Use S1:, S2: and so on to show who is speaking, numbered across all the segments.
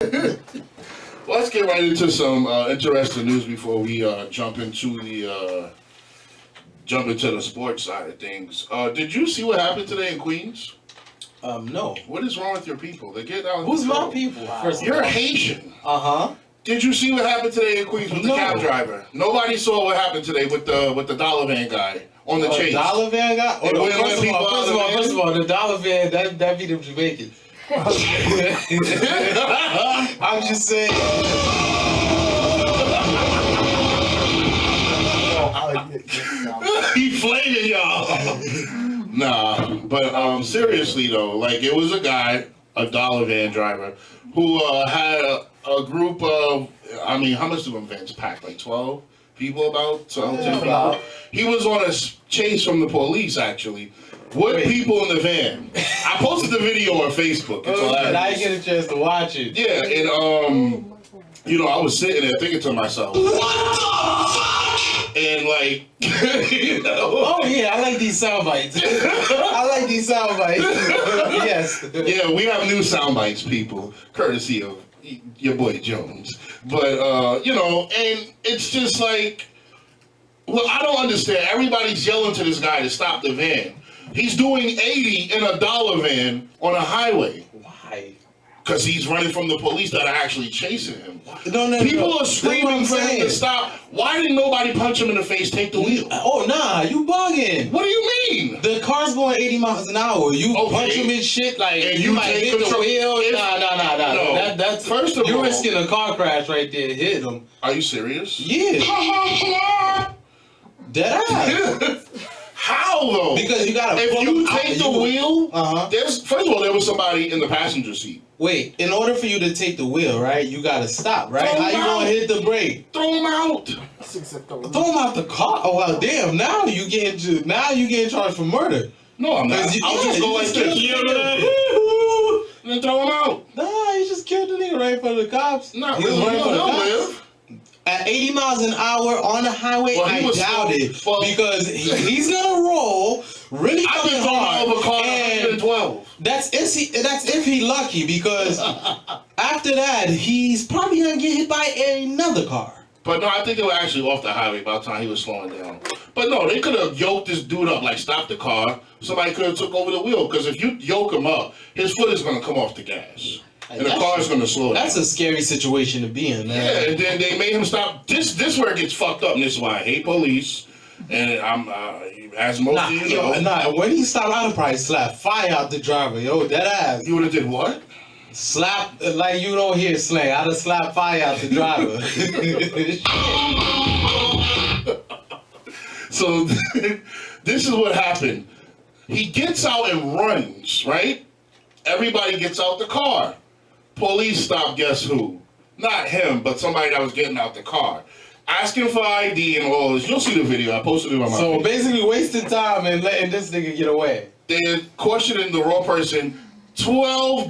S1: Let's get right into some interesting news before we jump into the sports side of things. Did you see what happened today in Queens?
S2: No.
S1: What is wrong with your people? They get out.
S2: Who's my people? Wow.
S1: You're Haitian.
S2: Uh-huh.
S1: Did you see what happened today in Queens with the cab driver? Nobody saw what happened today with the dollar van guy on the chase.
S2: Dollar van guy? First of all, the dollar van that be them Jamaicans. I'm just saying.
S1: He flaming y'all. Nah, but seriously though, like it was a guy, a dollar van driver, who had a group of, I mean, how much do them vans pack? Like 12 people, about 12 people. He was on a chase from the police actually. What people in the van? I posted the video on Facebook. It's hilarious.
S2: And I didn't get a chance to watch it.
S1: Yeah, and you know, I was sitting there thinking to myself, what the fuck? And like, you know.
S2: Oh yeah, I like these sound bites. Yes.
S1: Yeah, we have new sound bites, people, courtesy of your boy Jones. But you know, and it's just like, well, I don't understand. Everybody's yelling to this guy to stop the van. He's doing 80 in a dollar van on a highway.
S2: Why?
S1: Because he's running from the police that are actually chasing him.
S2: No.
S1: People are screaming for him to stop. Why didn't nobody punch him in the face, take the wheel?
S2: Oh, nah, you bugging.
S1: What do you mean?
S2: The car's going 80 miles an hour. You punch him in shit like
S1: and
S2: you might hit the wheel. Nah.
S1: No.
S2: That's
S1: First of all,
S2: you're risking a car crash right there. Hit him.
S1: Are you serious?
S2: Yeah. Dead ass.
S1: How though?
S2: Because you gotta.
S1: If you take the wheel,
S2: there's
S1: first of all there was somebody in the passenger seat.
S2: Wait, in order for you to take the wheel, right? You gotta stop, right? How you gonna hit the brake?
S1: Throw him out.
S2: Throw him out the car. Oh well, damn! Now you getting charged for murder.
S1: No, I'm not. I'll just go like this. And then throw him out.
S2: Nah, you just killed the nigga right in front of the cops.
S1: Not really. He'll live.
S2: At 80 miles an hour on the highway, I doubt it. Well, because he's gonna roll really coming hard.
S1: Over car and 12.
S2: That's if he lucky, because after that he's probably gonna get hit by another car.
S1: But no, I think they were actually off the highway by the time he was slowing down. But no, they could have yoked this dude up, like stop the car. Somebody could have took over the wheel, because if you yoke him up, his foot is gonna come off the gas. And the car is going to slow down.
S2: That's a scary situation to be in, man.
S1: Yeah, and then they made him stop. This where it gets fucked up, and this is why I hate police. And I'm, as most of you know.
S2: When he stopped, I'd have probably slapped fire out the driver, yo, that ass.
S1: You would have did what?
S2: Slap, like you don't hear slang. I'd have slapped fire out the driver.
S1: So, this is what happened. He gets out and runs, right? Everybody gets out the car. Police stop, guess who? Not him, but somebody that was getting out the car. Asking for ID and all this. You'll see the video. I posted it on my
S2: So
S1: page.
S2: basically wasting time and letting this nigga get away.
S1: They're questioning the raw person. 12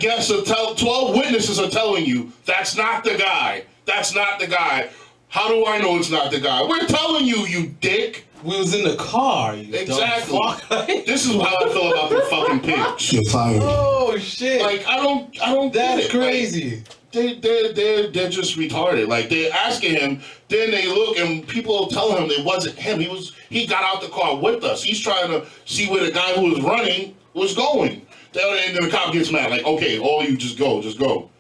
S1: witnesses are telling you, that's not the guy. That's not the guy. How do I know it's not the guy? We're telling you, you dick.
S2: We was in the car, you
S1: exactly.
S2: dumb fuck.
S1: This is how I feel about the fucking pigs.
S3: You're fired.
S2: Oh shit!
S1: Like I don't.
S2: That's crazy.
S1: Like, they're just retarded. Like they're asking him, then they look and people tell him it wasn't him. He got out the car with us. He's trying to see where the guy who was running was going. And then the cop gets mad. Like, okay, all you just go.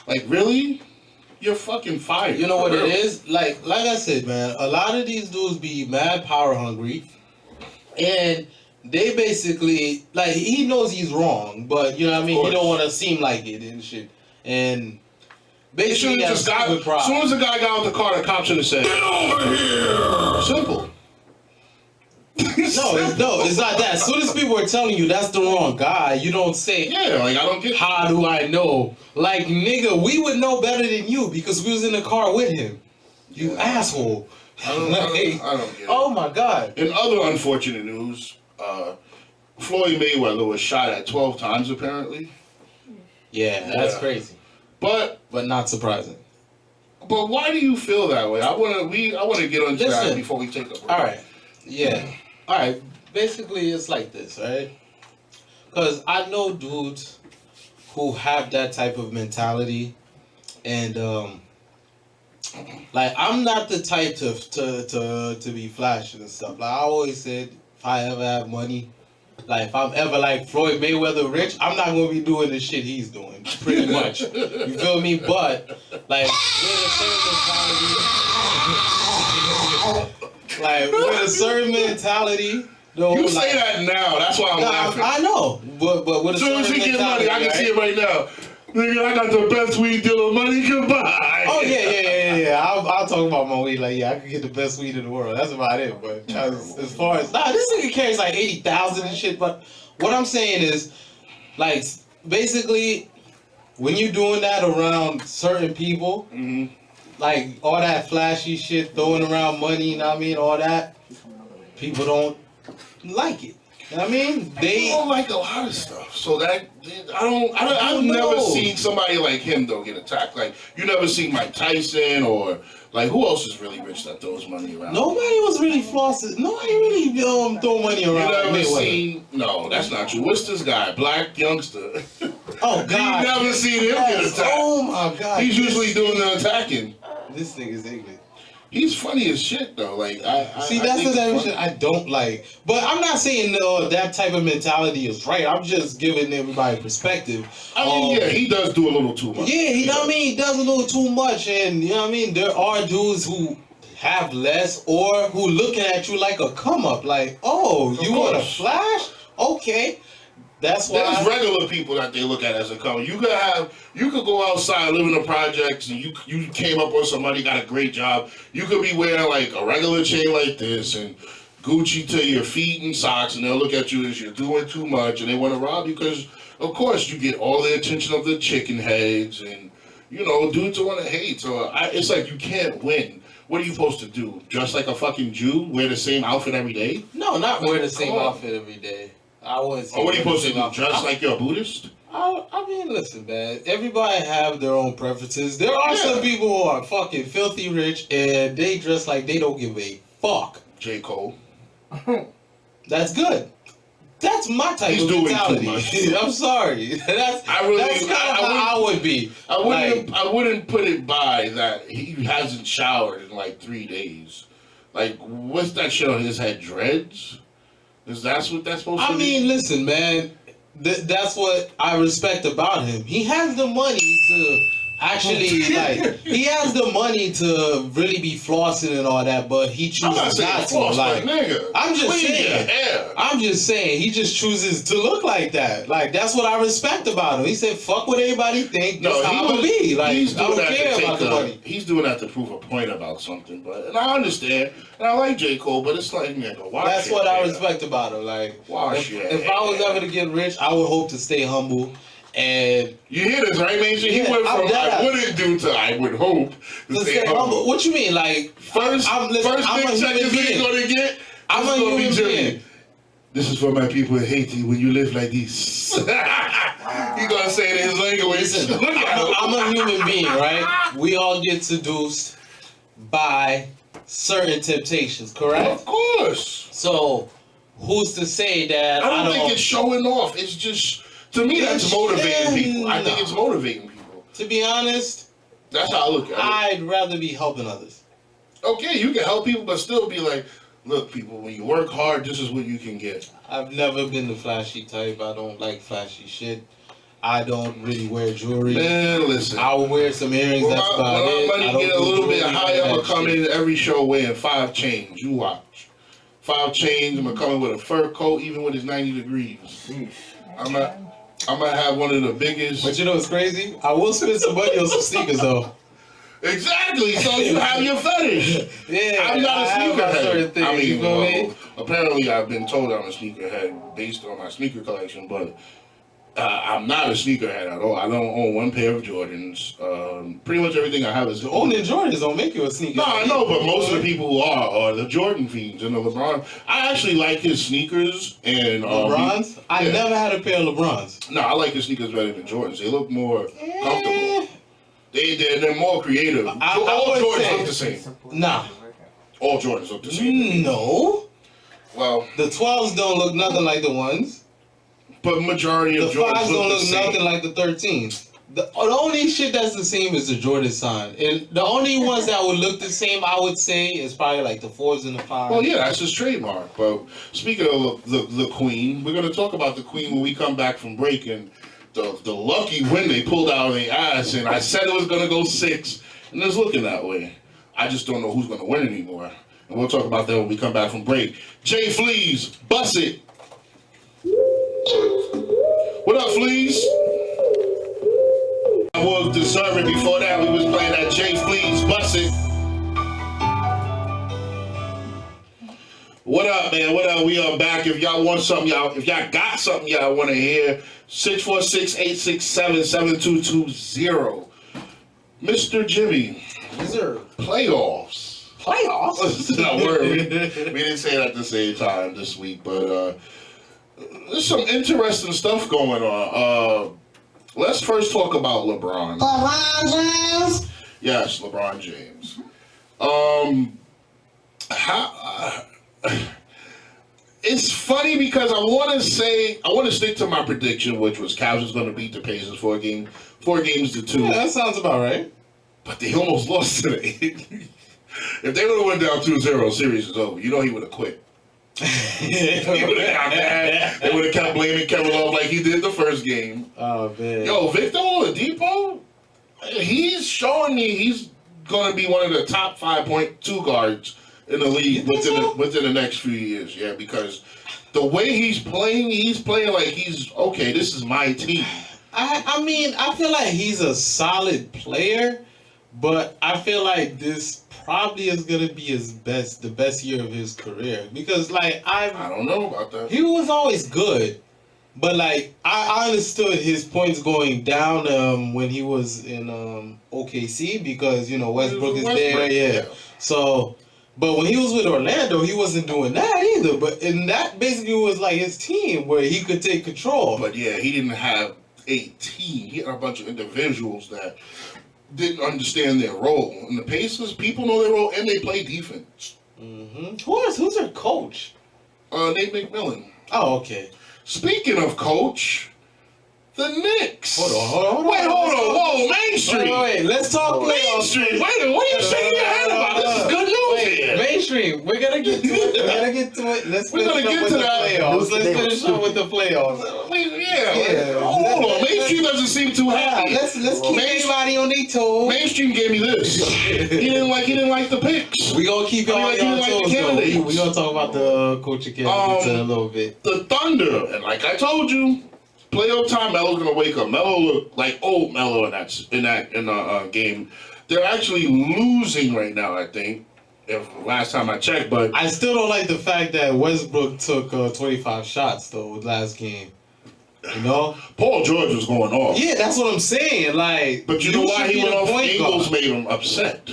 S1: Like really? You're fucking fired.
S2: You know what it is? Like I said, man, a lot of these dudes be mad power hungry. And they basically, like, he knows he's wrong, but, you know what I mean? He don't want to seem like it and shit. And basically,
S1: as soon as the guy got out the car, the cop should have said, "Get over here!" Simple.
S2: No, it's not that. As soon as people are telling you that's the wrong guy, you don't say,
S1: yeah, like I don't get.
S2: How do I know? Like, nigga, we would know better than you because we was in the car with him. You asshole.
S1: I don't get it.
S2: Oh my God.
S1: In other unfortunate news, Floyd Mayweather was shot at 12 times apparently.
S2: Yeah, that's crazy.
S1: But
S2: not surprising.
S1: But why do you feel that way? I want to get into that before we take a break.
S2: All right. Yeah. All right. Basically, it's like this, right? Because I know dudes who have that type of mentality, And like I'm not the type to be flashing and stuff. Like I always said, if I ever have money, like if I'm ever like Floyd Mayweather rich, I'm not gonna be doing the shit he's doing. Pretty much, you feel me? But like with a certain mentality, though,
S1: You
S2: like,
S1: say that now. That's why I'm laughing.
S2: I know, but with a
S1: As soon as
S2: certain
S1: we get money,
S2: mentality,
S1: I can
S2: right?
S1: see it right now. Nigga, I got the best weed dealer money can buy.
S2: Oh yeah. I'll talk about my weed. Like I can get the best weed in the world. That's about it. But as far as this nigga carries like 80,000 and shit. But what I'm saying is, like basically, when you're doing that around certain people, like all that flashy shit, throwing around money, you know what I mean, all that, people don't like it. You know what I mean?
S1: They don't like a lot of stuff. So that I've never seen somebody like him though get attacked. Like you never seen Mike Tyson or like who else is really rich that throws money around?
S2: Nobody was really flossing. Nobody really throw money around.
S1: You never seen? No, that's not true. What's this guy? Black youngster.
S2: Oh God!
S1: You never seen him get attacked.
S2: Oh my God!
S1: He's usually doing the attacking.
S2: This nigga's ignorant.
S1: He's funny as shit though. Like I
S2: see, that's the type of shit I don't like. But I'm not saying that type of mentality is right. I'm just giving everybody perspective.
S1: I mean, yeah, he does do a little too much.
S2: Yeah, you know what I mean. He does a little too much, and you know what I mean. There are dudes who have less or who looking at you like a come up, like, oh, you want to flash? Okay. That's why
S1: there's regular people that they look at as a come. You could go outside, live in the projects, and you came up with somebody got a great job. You could be wearing like a regular chain like this and Gucci to your feet and socks, and they'll look at you as you're doing too much, and they want to rob you because, of course, you get all the attention of the chicken heads, and you know, dudes want to hate. So it's like you can't win. What are you supposed to do? Dress like a fucking Jew? Wear the same outfit every day?
S2: No, not wear the same outfit every day.
S1: What are you supposed to do? Dress like you're a Buddhist?
S2: I mean, listen, man. Everybody have their own preferences. There are some people who are fucking filthy rich and they dress like they don't give a fuck.
S1: J. Cole.
S2: That's good. That's my type of mentality. I'm sorry. That's kind of how I would be.
S1: I wouldn't put it by that he hasn't showered in like 3 days. Like, what's that shit on his head? Dreads? Is that what that's supposed to be?
S2: I mean, listen, man. That's what I respect about him. He has the money to actually, he has the money to really be flossing and all that, but he chooses not to. Like,
S1: nigga,
S2: I'm just saying, he just chooses to look like that. Like, that's what I respect about him. He said, "Fuck what everybody think. That's how I'm gonna be." Like, I don't care about the money.
S1: He's doing that to prove a point about something, and I understand, and I like J. Cole, but it's like, nigga, watch.
S2: That's what I respect about him. Like, if I was ever to get rich, I would hope to stay humble. And
S1: you hear this, right, Major? He went from I wouldn't do to I would hope to stay humble.
S2: What you mean? Like,
S1: first big check this nigga gonna get.
S2: I'm a human being.
S1: This is for my people in Haiti when you live like this. He gonna say it in his language.
S2: Listen, I'm a human being, right? We all get seduced by certain temptations, correct?
S1: Of course.
S2: So, who's to say that
S1: I don't think it's showing off. It's just, to me, that's motivating people. I think it's motivating people.
S2: To be honest,
S1: that's how I look at it.
S2: I'd rather be helping others.
S1: Okay, you can help people, but still be like, look, people, when you work hard, this is what you can get.
S2: I've never been the flashy type. I don't like flashy shit. I don't really wear jewelry.
S1: Man, listen.
S2: I will wear some earrings. That's about it.
S1: When my money get a little bit higher, I'm gonna come in every show wearing 5 chains. You watch. 5 chains. I'm gonna come in with a fur coat, even when it's 90 degrees. I'm gonna have one of the biggest.
S2: But you know what's crazy? I will spend some money on some sneakers though.
S1: Exactly. So you have your fetish.
S2: Yeah.
S1: I'm not a sneakerhead.
S2: I mean,
S1: well, apparently I've been told I'm a sneakerhead based on my sneaker collection, but I'm not a sneakerhead at all. I don't own one pair of Jordans. Pretty much everything I have is
S2: owning Jordans don't make you a sneakerhead.
S1: No, I know, but most of the people who are the Jordan fiends and the LeBron. I actually like his sneakers and
S2: LeBrons. I never had a pair of LeBrons.
S1: No, I like his sneakers better than Jordans. They look more comfortable. They're more creative. All Jordans look the same.
S2: Nah.
S1: All Jordans look the same.
S2: No.
S1: Well,
S2: the 12s don't look nothing like the ones.
S1: But majority of
S2: the
S1: Jordans
S2: 5s don't look
S1: the same.
S2: nothing like the 13s. The only shit that's the same is the Jordan sign. And the only ones that would look the same, I would say, is probably like the 4s and the 5s.
S1: Well, yeah, that's his trademark. But speaking of the Queen, we're going to talk about the Queen when we come back from break. And the lucky win they pulled out of their ass. And I said it was going to go 6. And it's looking that way. I just don't know who's going to win anymore. And we'll talk about that when we come back from break. Jay Fleas, bust it. What up, Fleas? I was deserving before that. We was playing that Jay Fleas, bust it. What up, man? What up? We are back. If y'all want something, if y'all got something y'all want to hear, 646-867-7220. Mr. Jimmy.
S2: Yes, sir.
S1: Playoffs. That's not a word. We didn't say it at the same time this week, but there's some interesting stuff going on. Let's first talk about LeBron.
S3: LeBron James?
S1: Yes, LeBron James. It's funny because I want to stick to my prediction, which was Cavs was going to beat the Pacers 4 games to 2.
S2: Yeah, that sounds about right.
S1: But they almost lost today. If they would have went down 2-0, series is over. You know he would have quit. He would have got mad. They would have kept blaming Kevin Love like he did the first game.
S2: Oh, man.
S1: Yo, Victor Oladipo, he's showing me he's going to be one of the top 5.2 guards in the league within the next few years. Yeah, because the way he's playing like he's, okay, this is my team.
S2: I mean, I feel like he's a solid player, but I feel like this probably is gonna be the best year of his career, because like I
S1: don't know about that.
S2: He was always good, but like I understood his points going down when he was in OKC, because Westbrook is there, yeah. So, but when he was with Orlando, he wasn't doing that either. And that basically was like his team where he could take control.
S1: But yeah, he didn't have a team. He had a bunch of individuals that didn't understand their role. And the Pacers, people know their role and they play defense.
S2: Mm-hmm. Who's their coach?
S1: Nate McMillan.
S2: Oh, okay.
S1: Speaking of coach, the Knicks.
S2: Hold on.
S1: Wait, hold on. Whoa, Main Street.
S2: Wait, let's talk
S1: Main Street. Wait a minute, what are you shaking your head about? This is good news here.
S2: Mainstream. We're gonna get to it. Let's finish up with the playoffs. Let's finish up with the playoffs.
S1: Yeah. Hold on. Mainstream doesn't seem too happy.
S2: Let's keep everybody on their toes.
S1: Mainstream gave me this. He didn't like the picks.
S2: We gonna keep y'all on your toes though. We gonna talk about the coaching candidates in a little bit.
S1: The Thunder, and like I told you, playoff time, Melo's gonna wake up. Melo looked like old Melo in the game. They're actually losing right now, I think. If last time I checked, but
S2: I still don't like the fact that Westbrook took 25 shots though last game.
S1: Paul George was going off.
S2: Yeah, that's what I'm saying. Like,
S1: but you know why he went off? Ingles made him upset.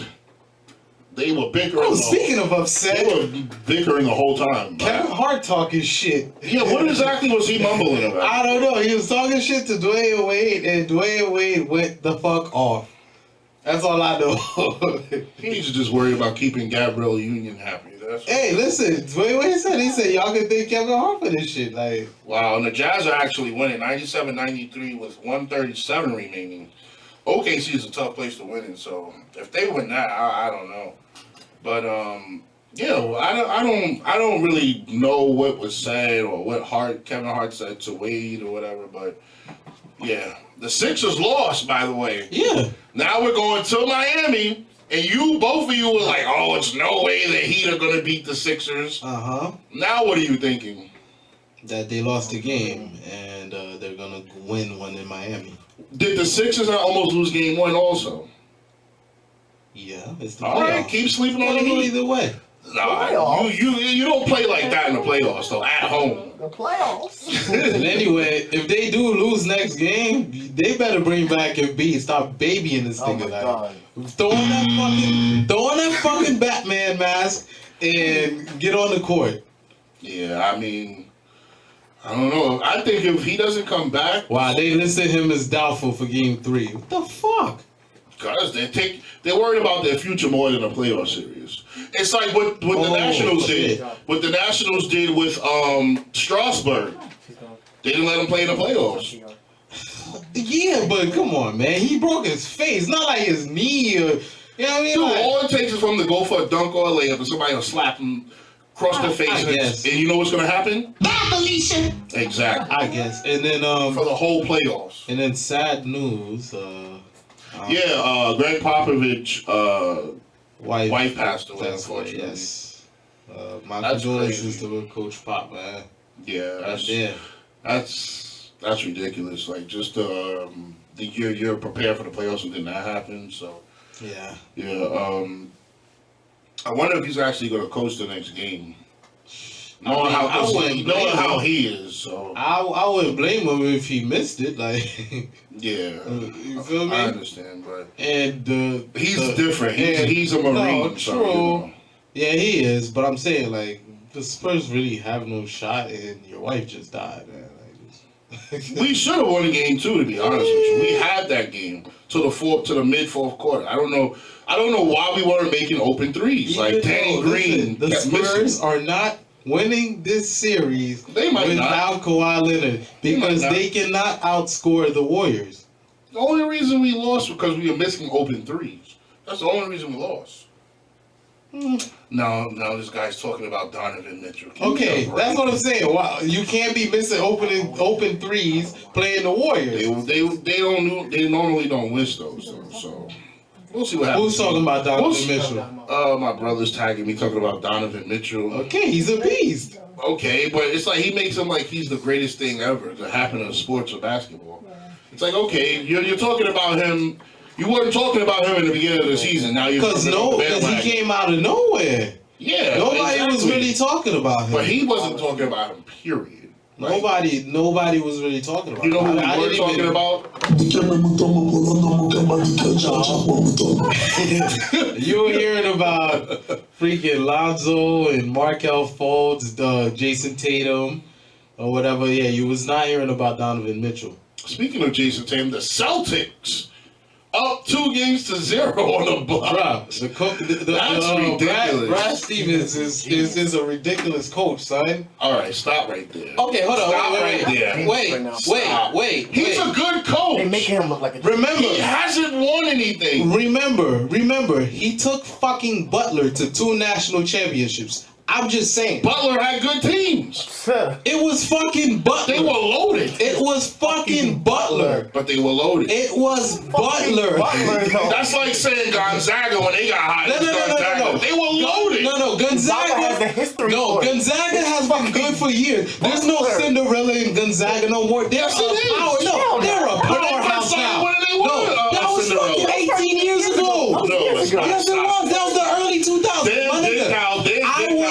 S1: They were bickering.
S2: Oh, speaking of upset,
S1: they were bickering the whole time.
S2: Kevin Hart talking shit.
S1: Yeah, what exactly was he mumbling about?
S2: I don't know. He was talking shit to Dwayne Wade, and Dwayne Wade went the fuck off. That's all I know.
S1: He needs to just worry about keeping Gabrielle Union happy.
S2: Hey, listen, Dwayne Wade said, y'all can thank Kevin Hart for this shit. Like,
S1: wow, and the Jazz are actually winning 97-93 with 137 remaining. OKC is a tough place to win in, so if they win that, I don't know. But I don't really know what was said or what Kevin Hart said to Wade or whatever, but yeah. The Sixers lost, by the way.
S2: Yeah.
S1: Now we're going to Miami, and both of you were like, oh, it's no way the Heat are going to beat the Sixers.
S2: Uh-huh.
S1: Now what are you thinking?
S2: That they lost the game, and they're going to win one in Miami.
S1: Did the Sixers not almost lose game 1 also?
S2: Yeah, it's the
S1: all
S2: playoffs.
S1: right, keep sleeping on the Heat.
S2: Either way.
S1: No, you don't play like that in the playoffs, though, at home.
S3: The playoffs.
S2: And anyway, if they do lose next game, they better bring back Embiid. Stop babying this thing. Throwing that fucking Batman mask and get on the court.
S1: Yeah, I mean, I don't know. I think if he doesn't come back...
S2: Wow, they listed him as doubtful for game 3. What the fuck?
S1: Because they're worried about their future more than a playoff series. It's like what the Nationals did. What the Nationals did with Strasburg. They didn't let him play in the playoffs.
S2: Yeah, but come on, man. He broke his face, not like his knee or, you know what I mean?
S1: Dude,
S2: Like,
S1: all it takes is for him to go for a dunk or a layup, and somebody will slap him across the face, and you know what's gonna happen?
S3: Bye, Felicia.
S1: Exactly.
S2: I guess. And then
S1: For the whole playoffs.
S2: and then sad news.
S1: Greg Popovich wife passed away,
S2: That's right,
S1: unfortunately.
S2: yes. My
S1: That's
S2: condolences
S1: crazy.
S2: to Coach Pop, man.
S1: Yeah, that's ridiculous. Like just you're prepared for the playoffs and then that happens. So
S2: Yeah.
S1: I wonder if he's actually going to coach the next game. Knowing
S2: I
S1: how he is, so
S2: I wouldn't blame him if he missed it. Like,
S1: yeah,
S2: you feel me?
S1: I understand, but
S2: And
S1: he's different. He's a Marine.
S2: No,
S1: so,
S2: true.
S1: you know.
S2: Yeah, he is. But I'm saying, like, the Spurs really have no shot, and your wife just died, man. Like, just...
S1: We should have won the game too, to be honest with you. We had that game to the mid fourth quarter. I don't know why we weren't making open threes. Like Danny Green.
S2: The Spurs are not winning this series
S1: They might
S2: without Kawhi Leonard because they cannot outscore the Warriors.
S1: The only reason we lost was because we were missing open threes. That's the only reason we lost. No, this guy's talking about Donovan Mitchell.
S2: Okay, that's what I'm saying. Wow, you can't be missing open threes playing the Warriors.
S1: They normally don't miss those though. So we'll see what happens.
S2: Who's talking about Donovan Mitchell?
S1: My brother's tagging me talking about Donovan Mitchell.
S2: Okay, he's a beast.
S1: Okay, but it's like he makes him like he's the greatest thing ever to happen in sports or basketball. It's like, okay, you're talking about him. You weren't talking about him in the beginning of the season. Now you're
S2: Because he came out of nowhere.
S1: Yeah,
S2: Nobody was really talking about him.
S1: But he wasn't talking about him. Period. Right?
S2: Nobody was really talking about him.
S1: You know who we were talking about?
S2: You were hearing about freaking Lonzo and Markelle Fultz, Jason Tatum, or whatever. Yeah, you was not hearing about Donovan Mitchell.
S1: Speaking of Jason Tatum, the Celtics up 2-0 on the block.
S2: Bruh,
S1: That's ridiculous.
S2: Brad Stevens is a ridiculous coach, son.
S1: All right, stop right there.
S2: Okay, hold on.
S1: Stop
S2: Wait.
S1: Wait. He's a good coach.
S4: They making him look like a...
S2: Remember,
S1: He hasn't won anything.
S2: Remember, he took fucking Butler to 2 national championships. I'm just saying.
S1: Butler had good teams.
S2: It was fucking Butler.
S1: They were loaded.
S2: It was fucking Butler.
S1: But they were loaded.
S2: It was Butler.
S1: That's like saying Gonzaga when they got hot.
S2: No.
S1: They were loaded.
S2: No. Gonzaga
S4: has the history.
S2: No, Gonzaga has been good for years. There's no Cinderella in Gonzaga no more. They're
S1: Yes, it is.
S2: they're a powerhouse now.
S1: When they won,
S2: That was
S1: Cinderella.
S2: fucking 18 years ago.
S1: No, it's not.
S2: Yes, it was. That was the early 2000s. My nigga.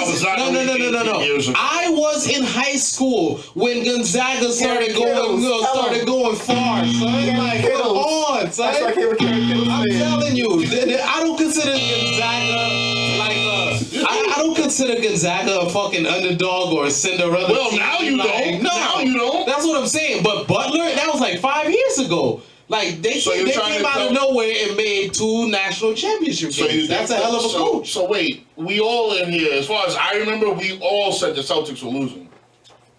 S2: No. I was in high school when Gonzaga started going far, son. Like, come on, son. I'm telling you, I don't consider Gonzaga I don't consider Gonzaga a fucking underdog or a Cinderella.
S1: Well, now you don't.
S2: No,
S1: now you don't.
S2: That's what I'm saying. But Butler, that was like 5 years ago. Like they came out of nowhere and made 2 national championship games. That's a hell of a coach.
S1: So wait, we all in here, as far as I remember, we all said the Celtics were losing.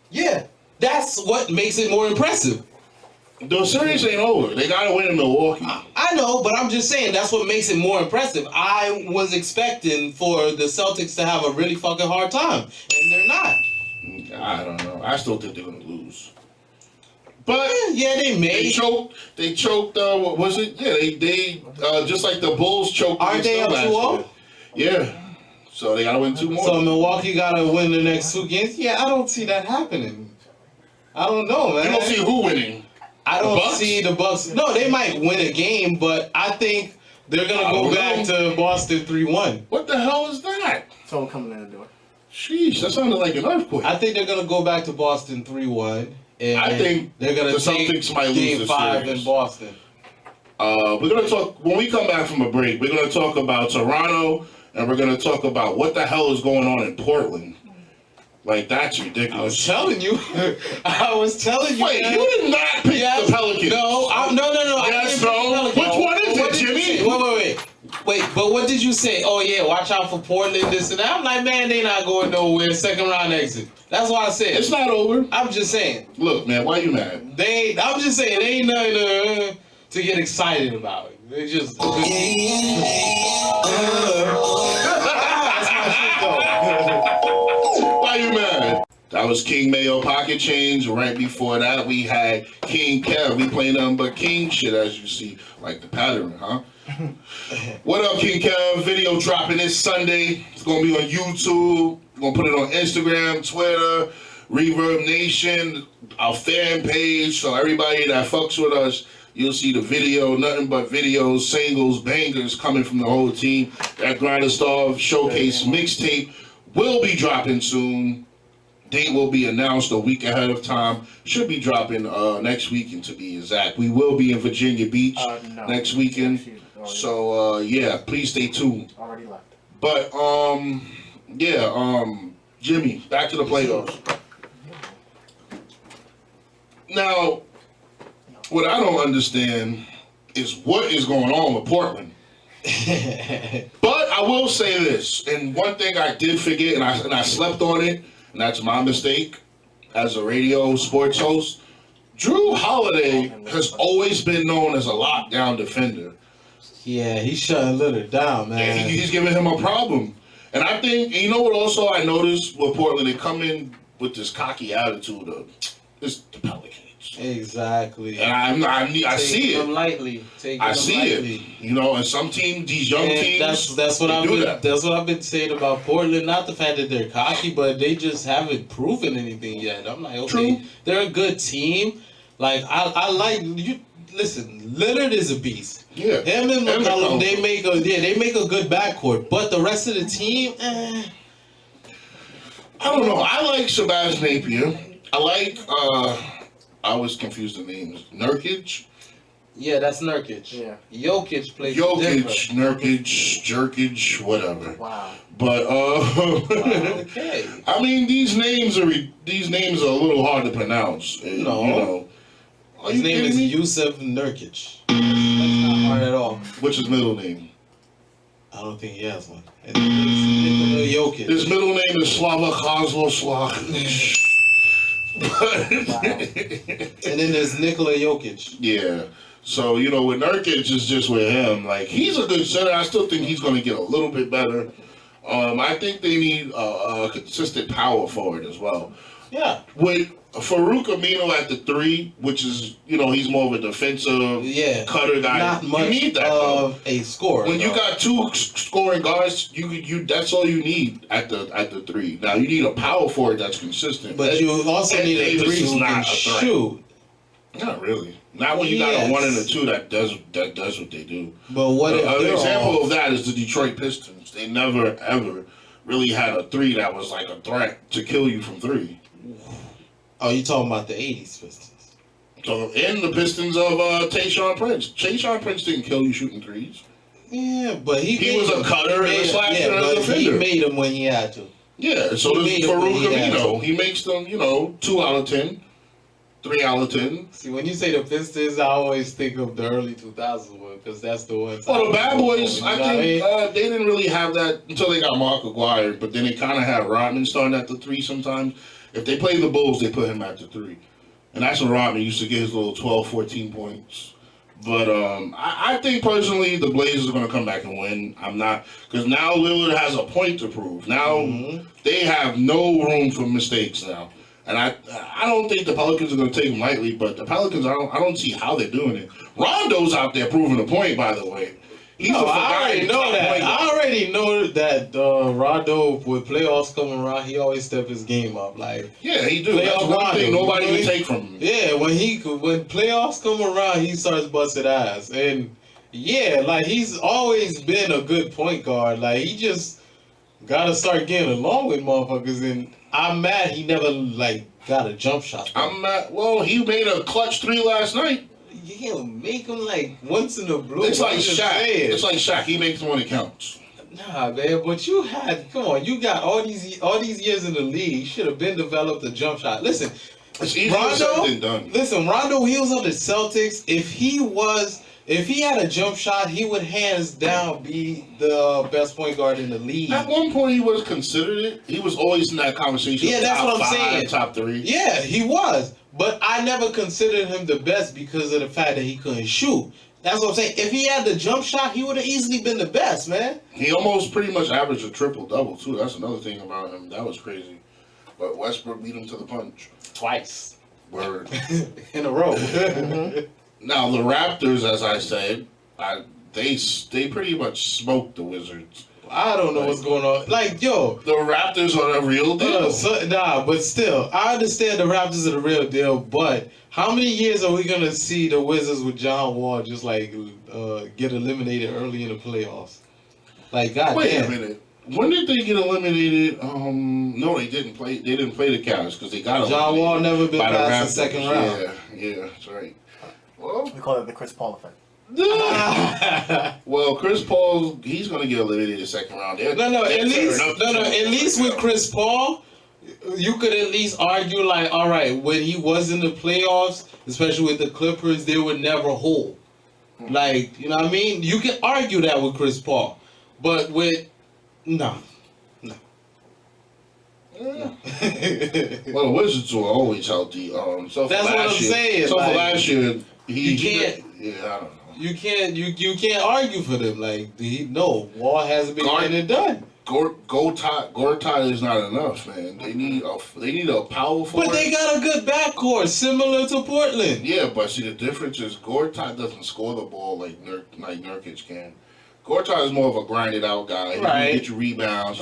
S2: Yeah, that's what makes it more impressive.
S1: The series ain't over. They gotta win in Milwaukee.
S2: I know, but I'm just saying that's what makes it more impressive. I was expecting for the Celtics to have a really fucking hard time, and they're not.
S1: I don't know. I still think they're gonna lose. But
S2: yeah, they may.
S1: They choked. What was it? Yeah, they just like the Bulls choked.
S2: Aren't they up 2-0?
S1: Yeah. So they gotta win 2 more.
S2: So Milwaukee gotta win the next 2 games. Yeah, I don't see that happening. I don't know, man.
S1: You don't see who winning.
S2: I don't see the Bucks. No, they might win a game, but I think they're gonna go back to Boston 3-1.
S1: What the hell is that?
S4: Someone coming in the door.
S1: Sheesh, that sounded like an earthquake.
S2: I think they're gonna go back to Boston 3-1. And
S1: I think
S2: they're gonna
S1: the
S2: take
S1: Celtics might lose
S2: Game
S1: this
S2: 5
S1: series.
S2: in Boston.
S1: We're gonna talk when we come back from a break. We're gonna talk about Toronto, and we're gonna talk about what the hell is going on in Portland. Like that's ridiculous.
S2: I was telling you.
S1: Wait, man. You did not pick the Pelicans.
S2: No.
S1: Yes, no. Which one is it, Jimmy?
S2: Wait. Wait. But what did you say? Oh yeah, watch out for Portland, this and that. I'm like, man, they not going nowhere. Second round exit. That's what I said.
S1: It's not over.
S2: I'm just saying.
S1: Look, man, why you mad?
S2: I'm just saying, they ain't nothing to get excited about. They just. That's my shit though.
S1: Why you mad? That was King Mayo Pocket Change. Right before that, we had King Kev. We play nothing but King shit, as you see. Like the pattern, huh? What up, King Kev? Video dropping this Sunday. It's going to be on YouTube. We're going to put it on Instagram, Twitter, Reverb Nation, our fan page. So everybody that fucks with us, you'll see the video. Nothing but videos, singles, bangers coming from the whole team. That Grinder Star Showcase mixtape will be dropping soon. Date will be announced a week ahead of time. Should be dropping next weekend, to be exact. We will be in Virginia Beach next weekend. So yeah, please stay tuned.
S4: Already left.
S1: But Jimmy, back to the playoffs. Now, what I don't understand is what is going on with Portland. But I will say this, and one thing I did forget, and I slept on it, and that's my mistake as a radio sports host. Drew Holiday has always been known as a lockdown defender.
S2: Yeah, he's shutting Lillard down, man.
S1: And he's giving him a problem. And I think, you know what also I noticed with Portland, they come in with this cocky attitude of, it's the Pelicans.
S2: Exactly.
S1: And I see it.
S2: Them lightly.
S1: I see it. You know, and some teams, these young teams,
S2: that's what I've been saying about Portland. Not the fact that they're cocky, but they just haven't proven anything yet. I'm like, okay,
S1: True.
S2: They're a good team. Like I like you. Listen, Lillard is a beast.
S1: Yeah.
S2: Him and McCollum, they make a good backcourt. But the rest of the team,
S1: I don't know. I like Sebastian Napier. I like I always confuse the names. Nurkic.
S2: Yeah, that's Nurkic.
S4: Yeah.
S2: Jokic plays
S1: Jokic, Nurkic, Jerkic, whatever.
S4: Wow.
S1: But
S2: Okay.
S1: I mean, these names are a little hard to pronounce.
S2: No.
S1: You know. Are
S2: His
S1: you
S2: name
S1: kidding
S2: is
S1: me?
S2: Yusuf Nurkic. That's not hard at all.
S1: What's his middle name?
S2: I don't think he has one. It's Nikola Jokic.
S1: His middle name is Slava Kozloslav.
S2: And then there's Nikola Jokic.
S1: Yeah. So, you know, with Nurkic, it's just with him. Like, he's a good center. I still think he's going to get a little bit better. I think they need a consistent power forward as well.
S2: Yeah.
S1: With Farouk Amino at the 3, which is, you know, he's more of a defensive cutter guy.
S2: Not much
S1: you need that,
S2: of a scorer.
S1: When you got 2 scoring guards, you that's all you need at the 3. Now you need a power forward that's consistent.
S2: But you also need a 3
S1: Davis
S2: who can
S1: a threat.
S2: shoot.
S1: Not really. Not when you got a 1 and a 2 that does what they do.
S2: But what if
S1: An
S2: they're
S1: example
S2: all...
S1: of that is the Detroit Pistons. They never ever really had a 3 that was like a threat to kill you from 3.
S2: Oh, you talking about the 80s Pistons?
S1: So in the Pistons of Tayshaun Prince. Tayshaun Prince didn't kill you shooting 3s.
S2: Yeah, but he
S1: was a cutter and a slasher and a
S2: but he
S1: defender.
S2: made them when he had to.
S1: Yeah, so does Farouk Amino. He makes them, 2 out of 10, 3 out of 10.
S2: See, when you say the Pistons, I always think of the early 2000s one, because that's the ones.
S1: Well, the Bad Boys, I think
S2: mean?
S1: they didn't really have that until they got Mark Aguirre, but then they kind of had Rodman starting at the 3 sometimes. If they play the Bulls, they put him at the 3. And that's when Rodman used to get his little 12, 14 points. But I think personally the Blazers are going to come back and win. I'm not, because now Lillard has a point to prove. Now they have no room for mistakes now. And I don't think the Pelicans are going to take them lightly, but the Pelicans, I don't see how they're doing it. Rondo's out there proving a point, by the way. I
S2: already know that. I already know that Rondo, with playoffs coming around, he always step his game up. Like,
S1: yeah, he do. That's one thing nobody can take from him.
S2: Yeah, when playoffs come around, he starts busting ass. And yeah, like, he's always been a good point guard. Like, he just gotta start getting along with motherfuckers. And I'm mad he never got a jump shot.
S1: I'm mad. Well, he made a clutch 3 last night.
S2: Yeah, make him once in a blue.
S1: It's like Shaq. It's like Shaq. He makes one that counts.
S2: Nah, man, but you got all these years in the league. You should have been developed a jump shot. Listen,
S1: it's easier said than done.
S2: Listen, Rondo, he was on the Celtics. If he was If he had a jump shot, he would hands down be the best point guard in the league.
S1: At one point, he was considered it. He was always in that conversation.
S2: Yeah, that's
S1: top
S2: what I'm
S1: 5,
S2: saying.
S1: Top 3.
S2: Yeah, he was. But I never considered him the best because of the fact that he couldn't shoot. That's what I'm saying. If he had the jump shot, he would have easily been the best, man.
S1: He almost pretty much averaged a triple-double, too. That's another thing about him. That was crazy. But Westbrook beat him to the punch.
S2: Twice.
S1: Word.
S2: In a row.
S1: Now, the Raptors, as I said, they pretty much smoked the Wizards.
S2: I don't know what's going on. Like, yo.
S1: The Raptors are the real deal.
S2: But still, I understand the Raptors are the real deal, but how many years are we going to see the Wizards with John Wall just, like, get eliminated early in the playoffs? Like, goddamn.
S1: Wait a minute. When did they get eliminated? No, they didn't play. They didn't play the Cavs because they got eliminated.
S2: John Wall never been
S1: by
S2: past the
S1: Raptors.
S2: second round.
S1: Yeah, that's right. Well,
S4: We call it the Chris Paul effect.
S1: well, Chris Paul, he's gonna get eliminated the second round.
S2: At least with Chris Paul, you could at least argue like, all right, when he was in the playoffs, especially with the Clippers, they were never whole. Like, you know what I mean? You can argue that with Chris Paul, but with no.
S1: Well, the Wizards were always healthy. So
S2: That's what I'm saying.
S1: So
S2: like,
S1: for last year,
S2: you can't.
S1: Yeah, I don't know.
S2: You can't argue for them. Like Wall hasn't been getting it done.
S1: Gortat is not enough, man. They need a power forward.
S2: But they got a good backcourt, similar to Portland.
S1: Yeah, but see the difference is Gortat doesn't score the ball like Nurkic can. Gortat is more of a grinded out guy. He can get you rebounds,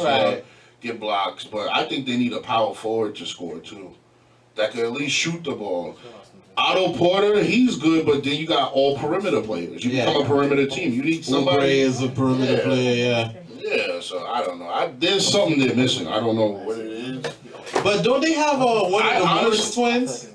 S1: get blocks. But I think they need a power forward to score too, that can at least shoot the ball. Otto Porter, he's good, but then you got all perimeter players. You become a perimeter team. You need somebody.
S2: Oubre is a perimeter player,
S1: Yeah, so I don't know. There's something they're missing. I don't know what it is.
S2: But don't they have one of the Morris twins?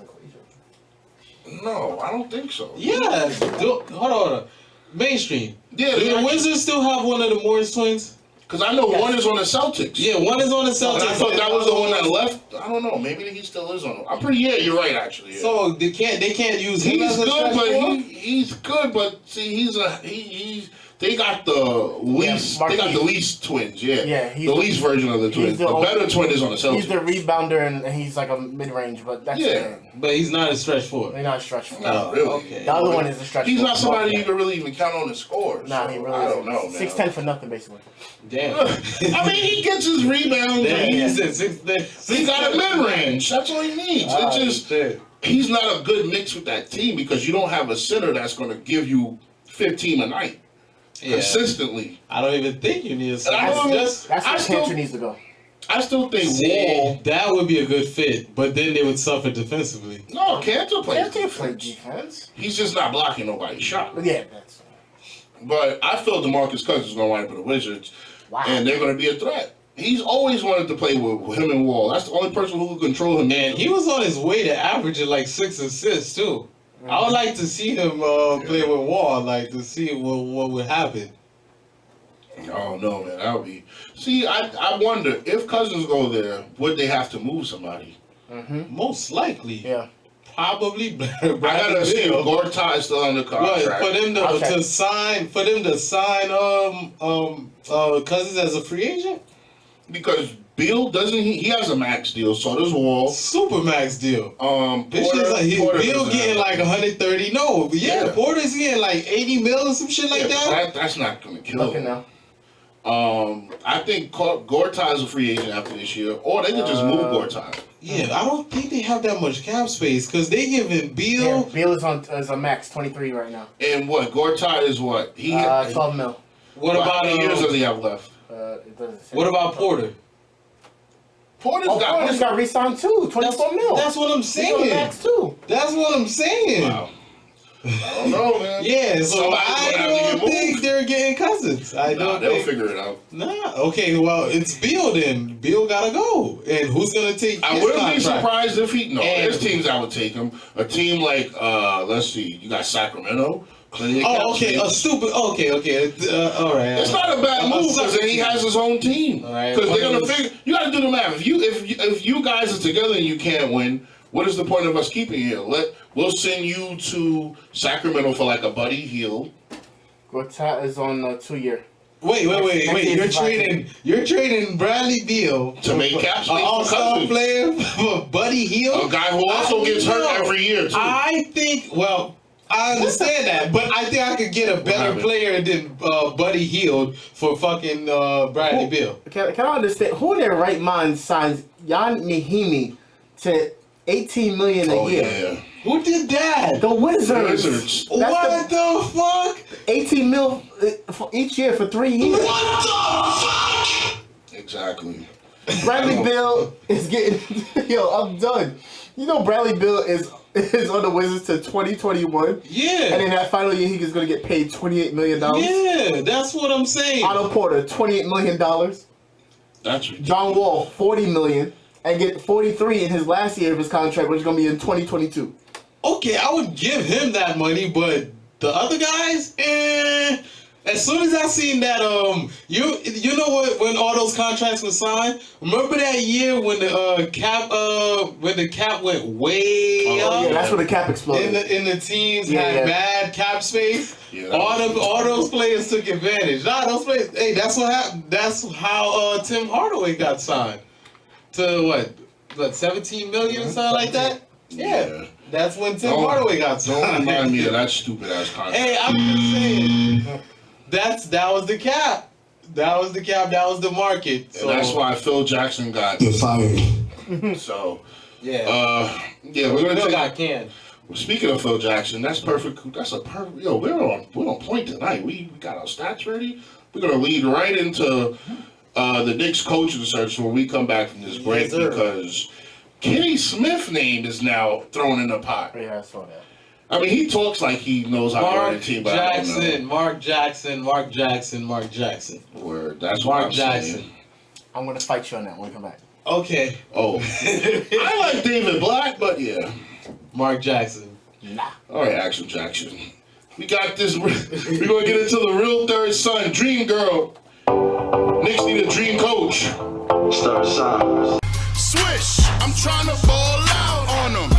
S1: No, I don't think so.
S2: Yeah. Hold on. Mainstream.
S1: Yeah,
S2: Do the Wizards still have one of the Morris twins?
S1: Because I know one is on the Celtics.
S2: Yeah, one is on the Celtics.
S1: And I thought that was the one that left. I don't know. Maybe he still is on. I'm pretty. Yeah, you're right. Actually. Yeah.
S2: So they can't use him
S1: He's
S2: as a
S1: good,
S2: stretch
S1: but
S2: four?
S1: he's good, but see, he's. They got the least. They got the least twins. Yeah.
S4: Yeah,
S1: the least version of the twins. The better twin is on the Celtics.
S4: He's the rebounder and he's like a mid range, but that's it.
S2: But he's not a stretch four.
S4: He's not a stretch four.
S1: Not really.
S2: Okay.
S4: The other one is a stretch
S1: He's
S4: four.
S1: not somebody you can really even count on his scores.
S4: Nah,
S1: so
S4: he really
S1: I don't know, man.
S4: 6'10" for nothing, basically.
S2: Damn.
S1: I mean, he gets his rebounds.
S2: Damn.
S1: And
S2: He
S1: he got a mid range. That's all he needs. It's just
S2: shit.
S1: he's not a good mix with that team because you don't have a center that's going to give you 15 a night consistently.
S2: I don't even think you need a center.
S4: That's where Cantor needs to go.
S1: I still think Wall.
S2: That would be a good fit, but then they would suffer defensively.
S1: No, Cantor plays
S4: Cantor
S1: defense.
S4: plays defense.
S1: He's just not blocking nobody's shot.
S4: But yeah, that's.
S1: But I feel DeMarcus Cousins is going to wind up with the Wizards, and they're going to be a threat. He's always wanted to play with him and Wall. That's the only person who can control him.
S2: And he was on his way to averaging like 6 assists too. Mm-hmm. I would like to see him play with Wall, like to see what would happen.
S1: Oh no, man, that would be. See, I wonder if Cousins go there, would they have to move somebody?
S4: Mm-hmm.
S2: Most likely.
S4: Yeah.
S2: Probably.
S1: I gotta see if Gortat is still under contract.
S2: For them to sign Cousins as a free agent.
S1: Because Beal doesn't he has a max deal, so does Wall.
S2: Super max deal.
S1: Porter
S2: Bill getting like 130. No, but Porter's getting like 80 mil or some shit like that.
S1: That's not gonna kill him.
S4: Now.
S1: I think Gortat is a free agent after this year, or they could just move Gortat.
S2: Yeah, I don't think they have that much cap space because they giving Beal.
S4: Yeah, Beal is a max 23 right now.
S1: And what Gortat is what
S4: 12 mil.
S2: What about
S1: how many years does he have left?
S4: It doesn't say.
S2: What about Porter?
S1: Porter's
S4: got re-signed too. 24 mil.
S2: That's what I'm saying.
S4: Max too.
S2: That's what I'm saying.
S1: Wow. I don't know, man.
S2: Yeah, so I don't think they're getting Cousins.
S1: They'll figure it out.
S2: Nah, okay, well, it's Beal then. Beal gotta go. And who's gonna take
S1: I
S2: his
S1: wouldn't
S2: contract?
S1: be surprised if he... No,
S2: And-
S1: there's teams that would take him. A team like, let's see, you got Sacramento.
S2: Oh, okay, a stupid... Okay, all right.
S1: It's not a bad move because then he has his own team.
S2: Right,
S1: Because they're going to figure... You got to do the math. If you guys are together and you can't win, what is the point of us keeping you here? We'll send you to Sacramento for like a Buddy Hield
S4: Gortat is on a 2-year.
S2: Wait. You're trading Bradley Beal
S1: To make cap space
S2: an
S1: for
S2: all-star
S1: Cousins.
S2: player for Buddy Hield.
S1: A guy who also gets hurt every year, too.
S2: I think. Well, I understand that, but I think I could get a better player than Buddy Hield for fucking Bradley Beal.
S4: Can I understand who in their right mind signs Jan Mahimi to $18 million a year?
S1: Yeah.
S2: Who did that?
S4: The Wizards.
S1: Wizards.
S2: What the fuck?
S4: 18 mil for each year for 3 years.
S3: What the fuck?
S1: Exactly.
S4: Bradley Beal is getting. Yo, I'm done. You know Bradley Beal is on the Wizards to 2021.
S2: Yeah.
S4: And in that final year, he's going to get paid $28 million.
S2: Yeah, that's what I'm saying.
S4: Otto Porter, $28 million.
S1: That's ridiculous.
S4: John Wall, $40 million. And get 43 in his last year of his contract, which is going to be in 2022.
S2: Okay, I would give him that money, but the other guys, As soon as I seen that, you know what? When all those contracts were signed, remember that year when the cap went way up?
S4: Yeah, that's when the cap exploded.
S2: And the teams had bad cap space.
S1: Yeah,
S2: all those players took advantage. Nah, those players. Hey, that's what happened. That's how Tim Hardaway got signed to what 17 million or something like that. Yeah. That's when Tim Hardaway got signed.
S1: Don't remind me of that stupid ass contract.
S2: Hey, I'm just saying. That was the cap. That was the cap. That was the market. So
S1: and that's why Phil Jackson got.
S5: You're fired.
S1: So.
S2: Yeah.
S1: We're gonna
S2: Phil
S1: take.
S2: got canned.
S1: Speaking of Phil Jackson, that's perfect. That's a perfect. Yo, we're on point tonight. We got our stats ready. We're gonna lead right into the Knicks coaching search when we come back from this break because Kenny Smith's name is now thrown in the pot.
S4: Yeah, I saw that.
S1: I mean, he talks like he knows how to run a team, but I don't know.
S2: Mark Jackson.
S1: Word. That's what I'm saying.
S4: I'm gonna fight you on that when we come back.
S2: Okay.
S1: Oh, I like David Black, but yeah.
S2: Mark Jackson.
S4: Nah.
S1: All right, Action Jackson. We got this. We're gonna get into the real third son, Dream Girl. Knicks need a dream coach.
S5: Start signs.
S6: Swish, I'm trying to ball out on them.